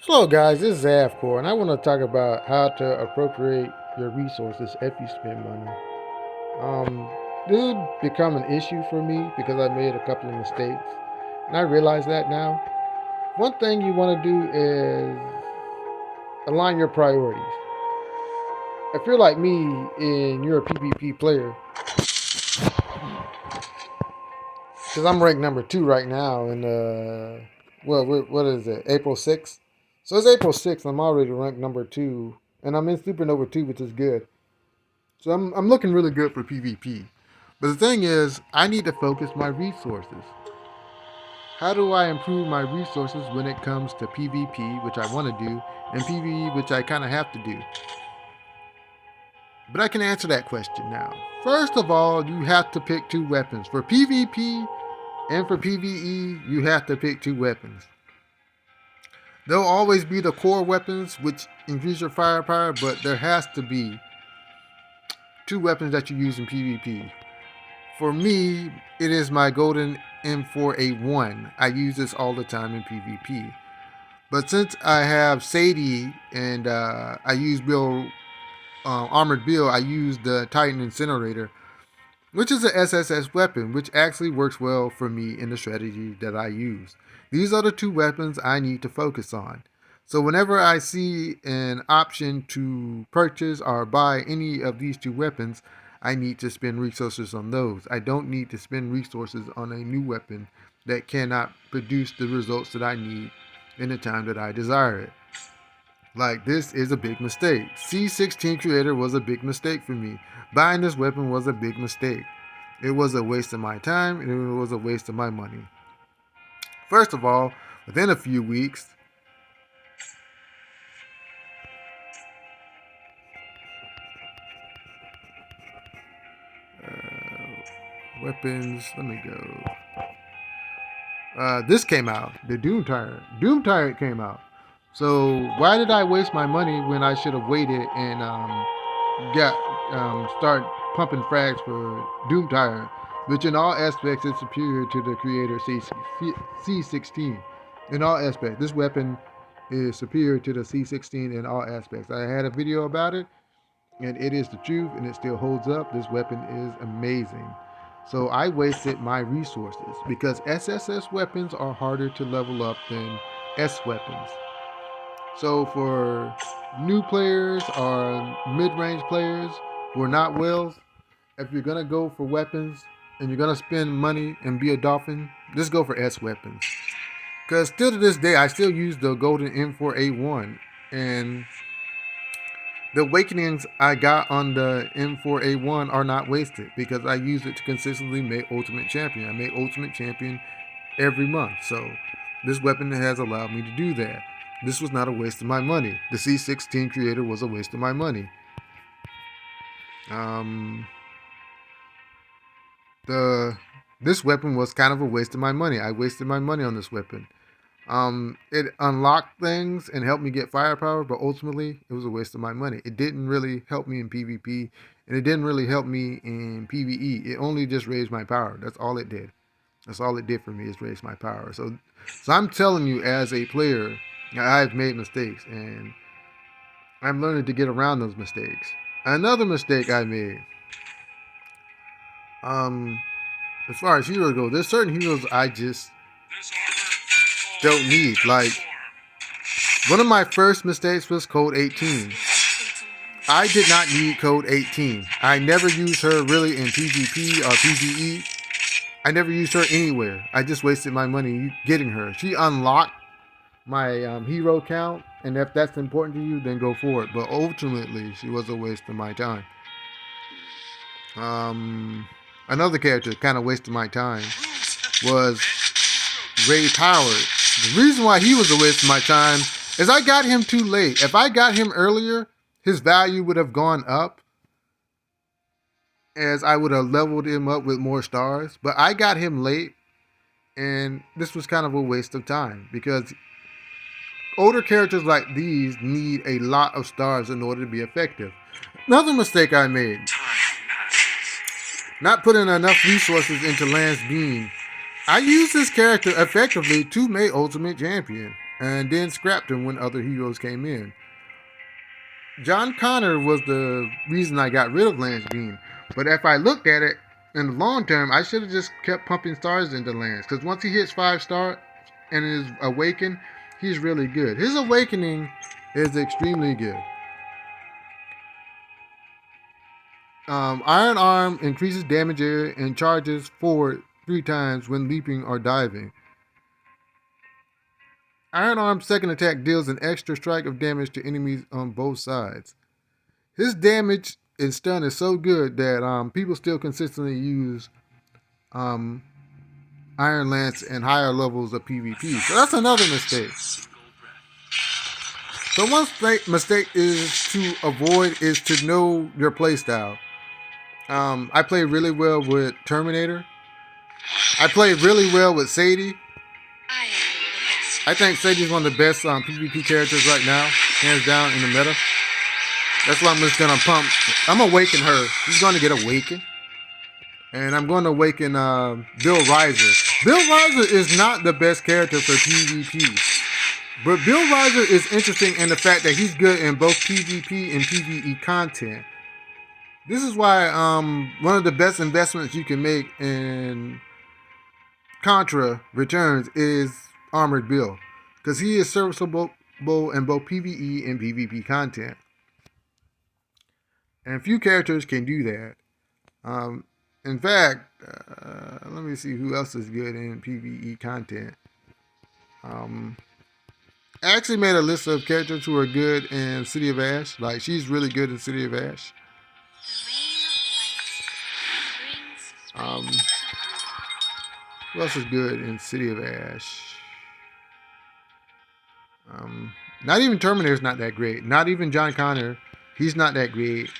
Hello, guys. This is Avcoor, and I want to talk about how to appropriate your resources if you spend money. Um, this has become an issue for me because I made a couple of mistakes, and I realize that now. One thing you want to do is align your priorities. If you're like me and you're a PvP player, because I'm ranked number two right now in what is it, April 6th? So it's April 6th. I'm already ranked number two, and I'm in Supernova 2, which is good. So I'm looking really good for PvP. But the thing is, I need to focus my resources. How do I improve my resources when it comes to PvP, which I want to do, and PvE, which I kind of have to do? But I can answer that question now. First of all, you have to pick two weapons. For PvP and for PvE, you have to pick two weapons. There'll always be the core weapons, which increase your firepower, but there has to be two weapons that you use in PvP. For me, it is my golden M4A1. I use this all the time in PvP. But since I have Sadie and I use Armored Bill, I use the Titan Incinerator, which is a SSS weapon, which actually works well for me in the strategy that I use. These are the two weapons I need to focus on. So whenever I see an option to purchase or buy any of these two weapons, I need to spend resources on those. I don't need to spend resources on a new weapon that cannot produce the results that I need in the time that I desire it. Like, this is a big mistake. C16 Creator was a big mistake for me. Buying this weapon was a big mistake. It was a waste of my time and it was a waste of my money. First of all, within a few weeks, weapons, let me go. This came out, the Doom Tyrant. Doom Tyrant came out. So why did I waste my money when I should have waited and start pumping frags for Doom Tyrant, which in all aspects is superior to the creator C16. In all aspects, this weapon is superior to the C16 in all aspects. I had a video about it, and it is the truth, and it still holds up. This weapon is amazing. So I wasted my resources because SSS weapons are harder to level up than S weapons. So for new players or mid-range players who are not whales, if you're gonna go for weapons and you're gonna spend money and be a dolphin, just go for S weapons. Because still to this day, I still use the golden M4A1, and the awakenings I got on the M4A1 are not wasted because I use it to consistently make Ultimate Champion. I make Ultimate Champion every month, so this weapon has allowed me to do that. This was not a waste of my money. The C16 Creator was a waste of my money. Um, the This weapon was kind of a waste of my money. I wasted my money on this weapon. It unlocked things and helped me get firepower, but ultimately it was a waste of my money. It didn't really help me in PvP, and it didn't really help me in PvE. It only just raised my power. That's all it did. That's all it did for me is raise my power. So I'm telling you, as a player, I've made mistakes, and I'm learning to get around those mistakes. Another mistake I made, um, as far as heroes go, there's certain heroes I just don't need. Like, one of my first mistakes was Code 18. I did not need Code 18. I never used her really in PvP or PvE. I never used her anywhere. I just wasted my money getting her. She unlocked my hero count, and if that's important to you, then go for it. But ultimately, she was a waste of my time. Another character kind of wasted my time was Ray Power. The reason why he was a waste of my time is I got him too late. If I got him earlier, his value would have gone up as I would have leveled him up with more stars. But I got him late, and this was kind of a waste of time because older characters like these need a lot of stars in order to be effective. Another mistake I made, not putting enough resources into Lance Bean. I used this character effectively to make Ultimate Champion. and then scrapped him when other heroes came in. John Connor was the reason I got rid of Lance Bean. But if I looked at it in the long term, I should have just kept pumping stars into Lance. Because once he hits 5-star and is awakened, he's really good. His awakening is extremely good. Iron Arm increases damage area and charges forward 3 times when leaping or diving. Iron Arm's second attack deals an extra strike of damage to enemies on both sides. His damage and stun is so good that people still consistently use Iron Lance and higher levels of PvP. So that's another mistake. So one mistake is to avoid is to know your playstyle. I play really well with Terminator. I play really well with Sadie. I think Sadie's one of the best PvP characters right now, hands down in the meta. That's why I'm just gonna pump. I'm awaken her. She's gonna get awakened, and I'm going to awaken Bill Riser. Bill Riser is not the best character for PvP, but Bill Riser is interesting in the fact that he's good in both PvP and PvE content. This is why one of the best investments you can make in Contra Returns is Armored Bill, because he is serviceable in both PvE and PvP content. And few characters can do that. In fact, let me see who else is good in PvE content. I actually made a list of characters who are good in City of Ash. Like, she's really good in City of Ash. Who else is good in City of Ash? Not even Terminator's not that great. Not even John Connor. He's not that great.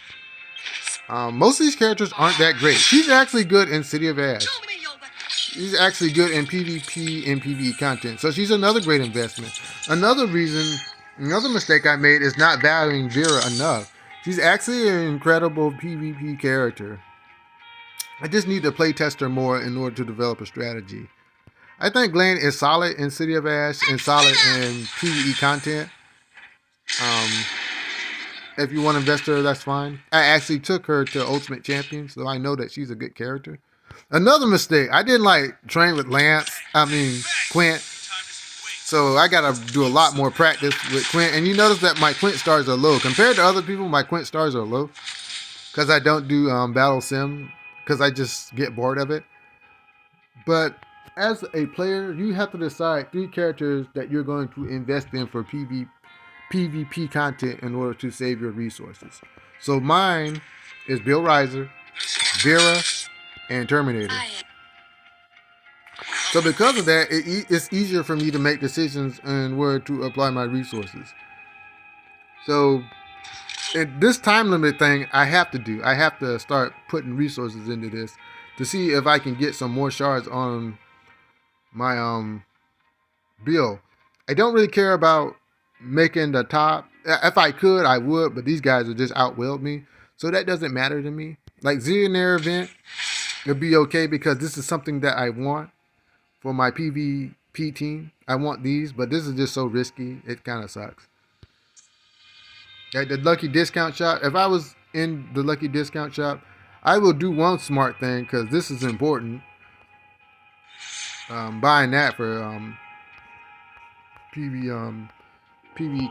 Most of these characters aren't that great. She's actually good in City of Ash. She's actually good in PvP and PvE content. So she's another great investment. Another mistake I made is not valuing Vera enough. She's actually an incredible PvP character. I just need to playtest her more in order to develop a strategy. I think Glenn is solid in City of Ash and solid in PvE content. If you want to invest her, that's fine. I actually took her to Ultimate Champion, so I know that she's a good character. Another mistake, I didn't train with Quint. So I gotta do a lot more practice with Quint. And you notice that my Quint stars are low. Compared to other people, my Quint stars are low. Because I don't do Battle Sim. Because I just get bored of it. But as a player, you have to decide 3 characters that you're going to invest in for PvP content in order to save your resources. So mine is Bill Riser, Vera, and Terminator. So because of that, it's easier for me to make decisions and where to apply my resources. So this time limit thing I have to start putting resources into this to see if I can get some more shards on my Bill. I don't really care about making the top. If I could, I would, but these guys would just outwield me. So that doesn't matter to me. Like Zillionaire event would be okay because this is something that I want for my PvP team. I want these, but this is just so risky. It kind of sucks. Like the Lucky Discount Shop. If I was in the Lucky Discount Shop, I will do one smart thing because this is important. Buying that for PvE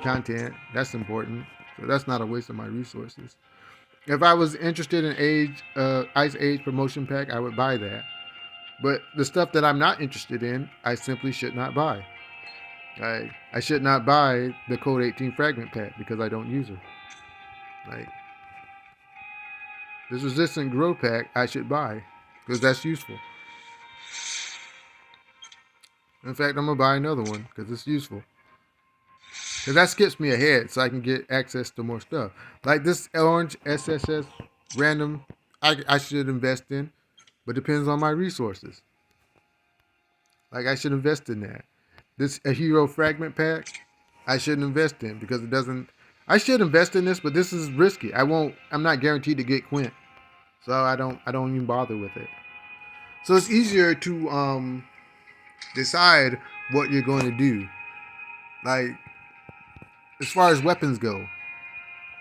content, that's important. So that's not a waste of my resources. If I was interested in Ice Age promotion pack, I would buy that. But the stuff that I'm not interested in, I simply should not buy. I should not buy the Code 18 fragment pack because I don't use it. Like this resistant grow pack, I should buy because that's useful. In fact, I'm gonna buy another one because it's useful. Because that skips me ahead so I can get access to more stuff. Like this orange SSS random, I should invest in, but depends on my resources. Like I should invest in that. This a hero fragment pack, I shouldn't invest in because it doesn't. I should invest in this, but this is risky. I'm not guaranteed to get Quint, so I don't even bother with it. So it's easier to decide what you're going to do. Like, as far as weapons go,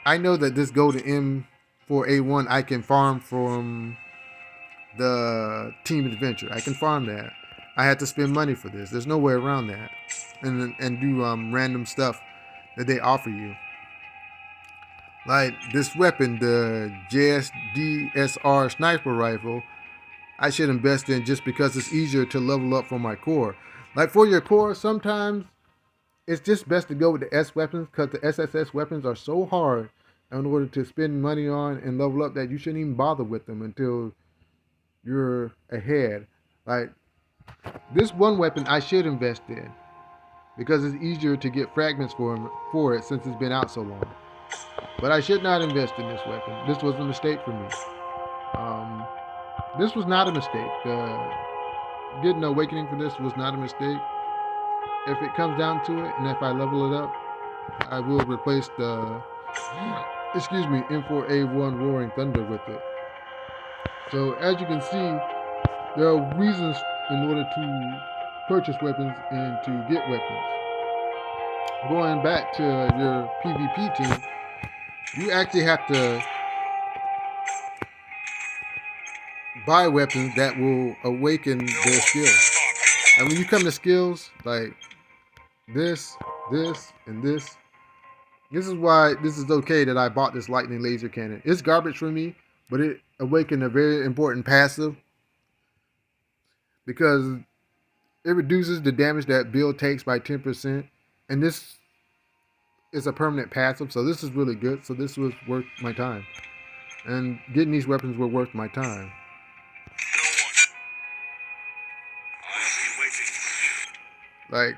I know that this golden M4A1 I can farm from the team adventure. I can farm that. I had to spend money for this. There's no way around that. And do random stuff that they offer you. Like this weapon, the JSDSR sniper rifle, I should invest in just because it's easier to level up for my core. Like for your core, sometimes it's just best to go with the S weapons because the SSS weapons are so hard in order to spend money on and level up that you shouldn't even bother with them until you're ahead. Like this one weapon I should invest in because it's easier to get fragments for it since it's been out so long. But I should not invest in this weapon. This was a mistake for me. Um, this was not a mistake. Getting Awakening for this was not a mistake. If it comes down to it, and if I level it up, I will replace the, M4A1 Roaring Thunder with it. So as you can see, there are reasons in order to purchase weapons and to get weapons. Going back to your PvP team, you actually have to buy weapons that will awaken their skills. And when you come to skills like this, and this is why this is okay that I bought this lightning laser cannon. It's garbage for me, but it awakened a very important passive because it reduces the damage that build takes by 10%. And this is a permanent passive, so this is really good. So this was worth my time. And getting these weapons were worth my time. Like,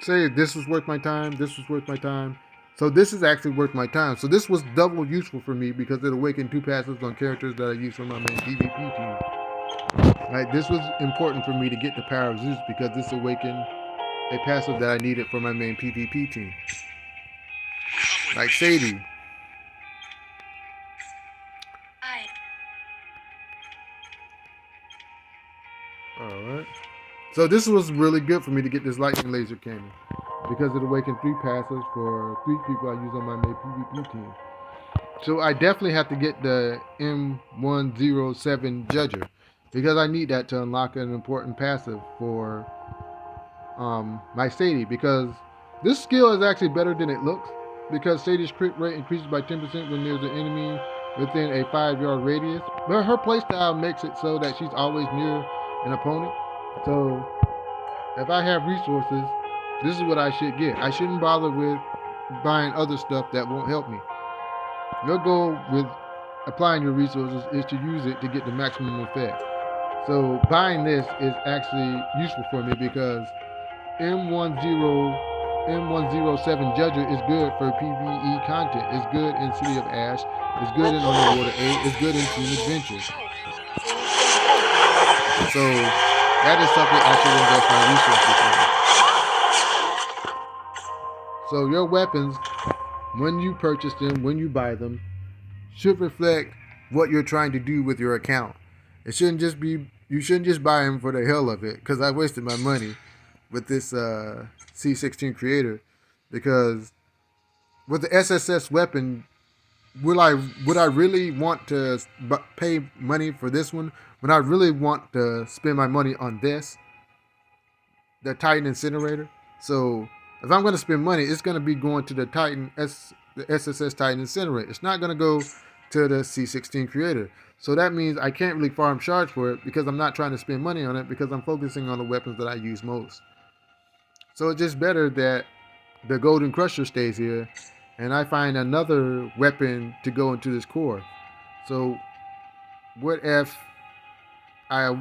say this was worth my time, this was worth my time. So this is actually worth my time. So this was double useful for me because it awakened 2 passives on characters that I use for my main PvP team. Like, this was important for me to get the Power of Zeus because this awakened a passive that I needed for my main PvP team. Like Sadie. Alright. So this was really good for me to get this lightning laser cannon because it awakened 3 passives for 3 people I use on my main PvP team. So I definitely have to get the M107 Judger because I need that to unlock an important passive for my Sadie, because this skill is actually better than it looks because Sadie's crit rate increases by 10% when there's an enemy within a 5-yard radius. But her playstyle makes it so that she's always near an opponent. So if I have resources, this is what I should get. I shouldn't bother with buying other stuff that won't help me. Your goal with applying your resources is to use it to get the maximum effect. So buying this is actually useful for me because M107 Judger is good for PvE content. It's good in City of Ash. It's good in Underwater 8. It's good in Team Adventures. So that is something I should invest my resources in. So your weapons, when you purchase them, when you buy them, should reflect what you're trying to do with your account. It shouldn't just be, you shouldn't just buy them for the hell of it, because I wasted my money with this C16 creator, because with the SSS weapon, would I really want to pay money for this one? Would I really want to spend my money on this, the Titan Incinerator? So if I'm going to spend money, it's going to be going to the SSS Titan Incinerator. It's not going to go to the C16 creator. So that means I can't really farm shards for it because I'm not trying to spend money on it because I'm focusing on the weapons that I use most. So it's just better that the Golden Crusher stays here and I find another weapon to go into this core. So what if I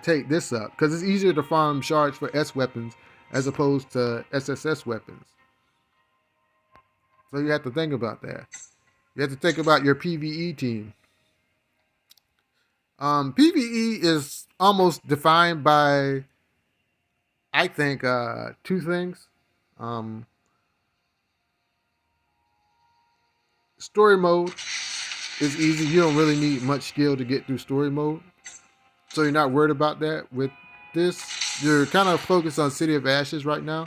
take this up? Because it's easier to farm shards for S weapons as opposed to SSS weapons. So you have to think about that. You have to think about your PvE team. PvE is almost defined by, I think, 2 things. Story mode is easy. You don't really need much skill to get through story mode. So you're not worried about that. With this, you're kind of focused on City of Ashes right now.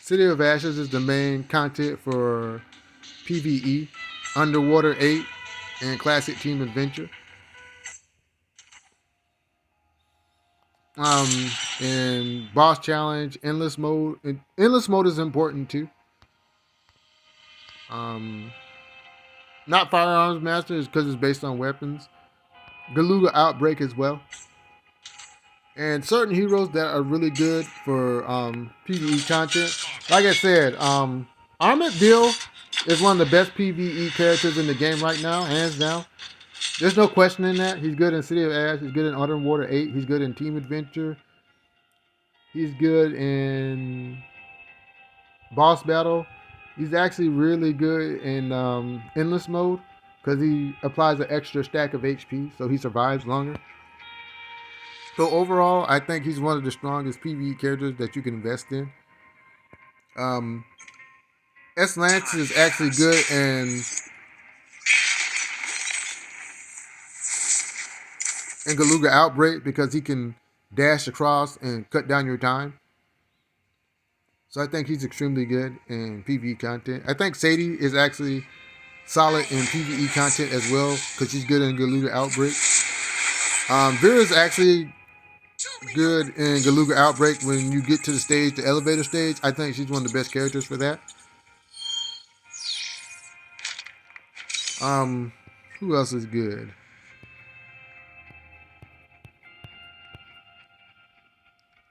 City of Ashes is the main content for PvE, Underwater 8, and Classic Team Adventure. And Boss Challenge, Endless Mode. Endless Mode is important too. Not Firearms Master is because it's based on weapons. Galuga Outbreak as well. And certain heroes that are really good for PvE content. Like I said, Armored Bill is one of the best PvE characters in the game right now, hands down. There's no questioning that. He's good in City of Ash. He's good in Underwater 8. He's good in Team Adventure. He's good in Boss Battle. He's actually really good in Endless Mode because he applies an extra stack of HP, so he survives longer. So overall, I think he's one of the strongest PvE characters that you can invest in. S. Lance is actually good in Galuga Outbreak because he can dash across and cut down your time. So I think he's extremely good in PvE content. I think Sadie is actually solid in PvE content as well because she's good in Galuga Outbreak. Vera is actually good in Galuga Outbreak when you get to the stage, the elevator stage. I think she's one of the best characters for that. Who else is good?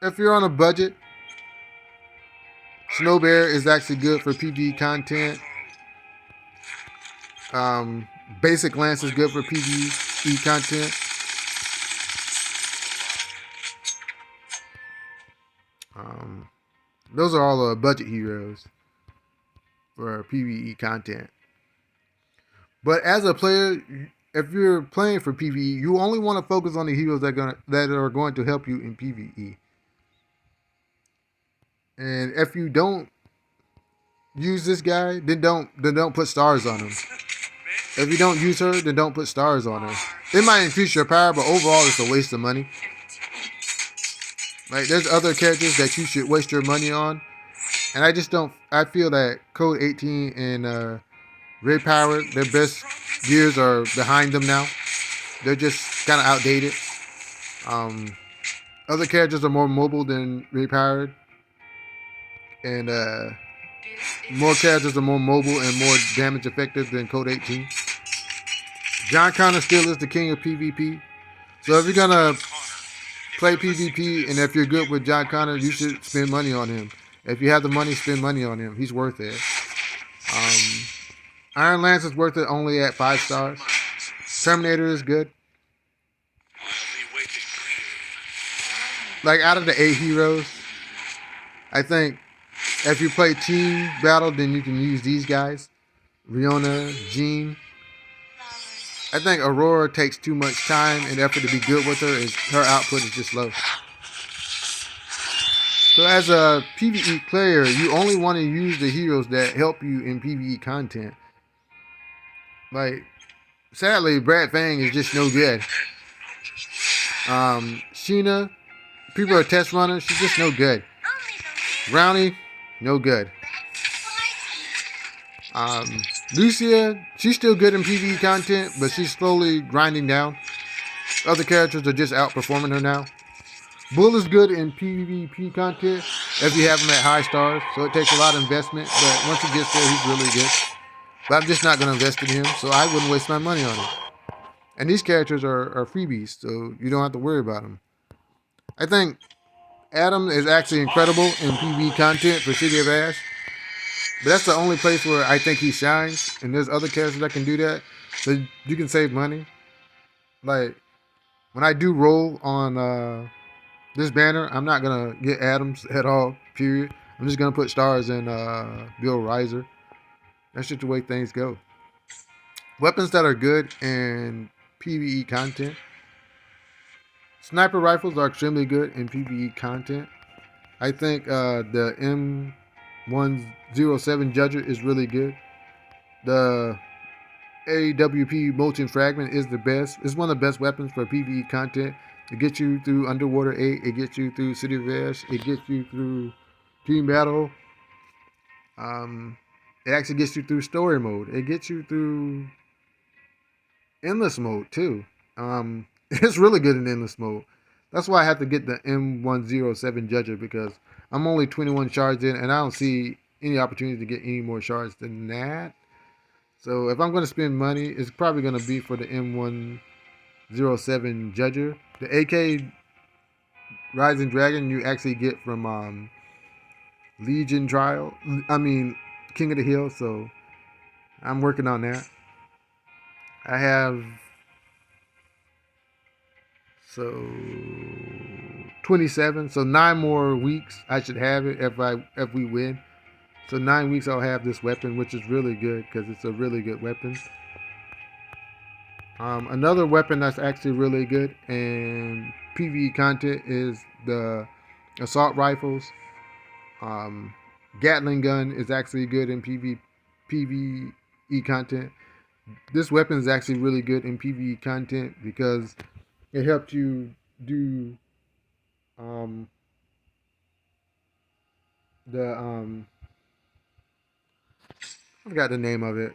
If you're on a budget, Snow Bear is actually good for PvE content. Basic Lance is good for PvE content. Those are all budget heroes for PvE content. But as a player, if you're playing for PvE, you only want to focus on the heroes that are going to help you in PvE. And if you don't use this guy, then don't put stars on him. If you don't use her, then don't put stars on her. It might increase your power, but overall it's a waste of money. Like, there's other characters that you should waste your money on. And I just don't, I feel that Code 18 and Ray Power, their best gears are behind them now. They're just kind of outdated. Other characters are more mobile than Ray Powered. And more characters are more mobile and more damage effective than Code 18. John Connor still is the king of PvP. So if you're going to play PvP and if you're good with John Connor, you should spend money on him. If you have the money, spend money on him. He's worth it. Iron Lance is worth it only at 5 stars. Terminator is good. Like, out of the 8 heroes, I think if you play team battle, then you can use these guys. Riona, Jean. I think Aurora takes too much time and effort to be good with her. Her output is just low. So as a PvE player, you only want to use the heroes that help you in PvE content. Like, sadly, Brad Fang is just no good. Sheena, people are test runners. She's just no good. Brownie, no good. Lucia, she's still good in PvE content, but she's slowly grinding down. Other characters are just outperforming her now. Bull is good in PvP content if you have him at high stars, so it takes a lot of investment, but once he gets there, he's really good. But I'm just not going to invest in him, so I wouldn't waste my money on him. And these characters are freebies, so you don't have to worry about them. I think Adam is actually incredible in PvE content for City of Ash. But that's the only place where I think he shines. And there's other characters that can do that. So you can save money. Like, when I do roll on this banner, I'm not going to get Adams at all, period. I'm just going to put stars in Bill Reiser. That's just the way things go. Weapons that are good in PvE content. Sniper rifles are extremely good in PvE content. I think the M107 Judger is really good. The AWP Molten Fragment is the best. It's one of the best weapons for PvE content. It gets you through Underwater 8. It gets you through City of Ash. It gets you through Team Battle. It actually gets you through story mode. It gets you through endless mode too. It's really good in endless mode. That's why I have to get the M107 Judger, because I'm only 21 shards in, and I don't see any opportunity to get any more shards than that. So if I'm going to spend money, it's probably going to be for the M107 Judger. The AK Rising Dragon you actually get from Legion Trial. I mean, King of the Hill. So I'm working on that. I have so 27. So 9 more weeks I should have it if we win. So 9 weeks I'll have this weapon, which is really good because it's a really good weapon. Another weapon that's actually really good and PvE content is the assault rifles. Um, Gatling gun is actually good in PvE content. This weapon is actually really good in PvE content because it helps you do the I forgot the name of it.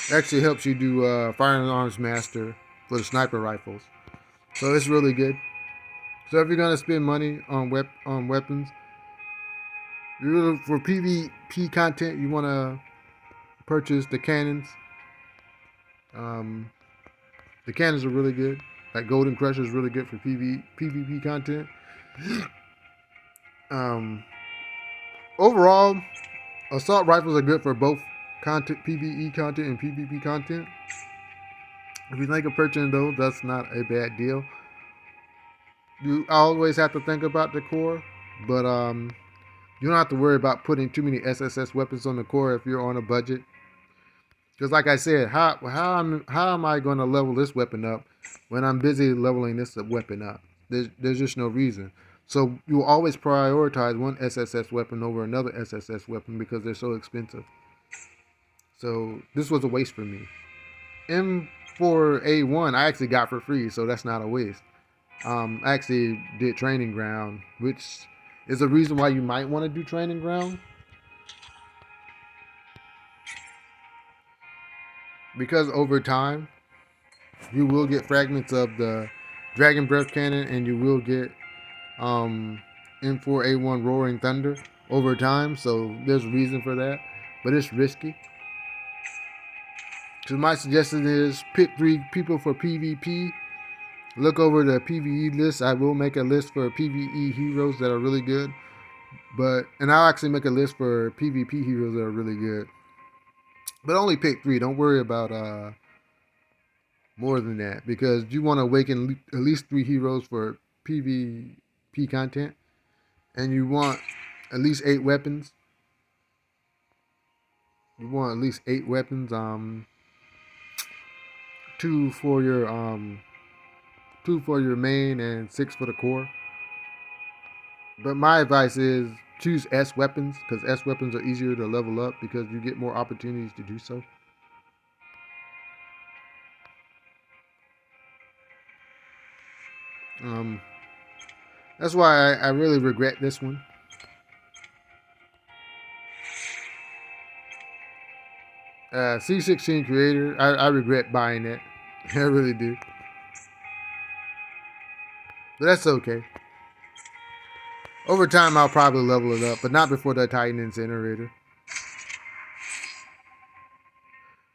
It actually helps you do firearms master for the sniper rifles. So it's really good. So if you're gonna spend money on weapons, for PvP content, you wanna purchase the cannons. Um, the cannons are really good. Like Golden Crusher is really good for PvP content. Um, Overall, assault rifles are good for both content, PvE content and PvP content. If you think of purchasing those, that's not a bad deal. You always have to think about the core, but you don't have to worry about putting too many SSS weapons on the core if you're on a budget. Because like I said, how am I going to level this weapon up when I'm busy leveling this weapon up? There's just no reason. So you will always prioritize one SSS weapon over another SSS weapon because they're so expensive. So this was a waste for me. M4A1 I actually got for free, so that's not a waste. I actually did Training Ground, which is a reason why you might want to do Training Ground. Because over time, you will get fragments of the Dragon Breath Cannon and you will get M4A1 Roaring Thunder over time, so there's a reason for that. But it's risky. So my suggestion is pick 3 people for PvP. Look over the PvE list. I will make a list for PvE heroes that are really good. And I'll actually make a list for PvP heroes that are really good. But only pick 3. Don't worry about more than that, because you want to awaken at least 3 heroes for PvP content, and you want at least 8 weapons. You want at least 8 weapons. 2 for your 2 for your main and 6 for the core. But my advice is choose S weapons, because S weapons are easier to level up because you get more opportunities to do so. That's why I really regret this one. C16 Creator, I regret buying it. I really do. But that's okay. Over time, I'll probably level it up, but not before the Titan Incinerator.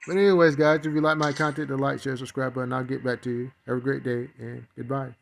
But anyways, guys, if you like my content, the like, share, subscribe button. I'll get back to you. Have a great day, and goodbye.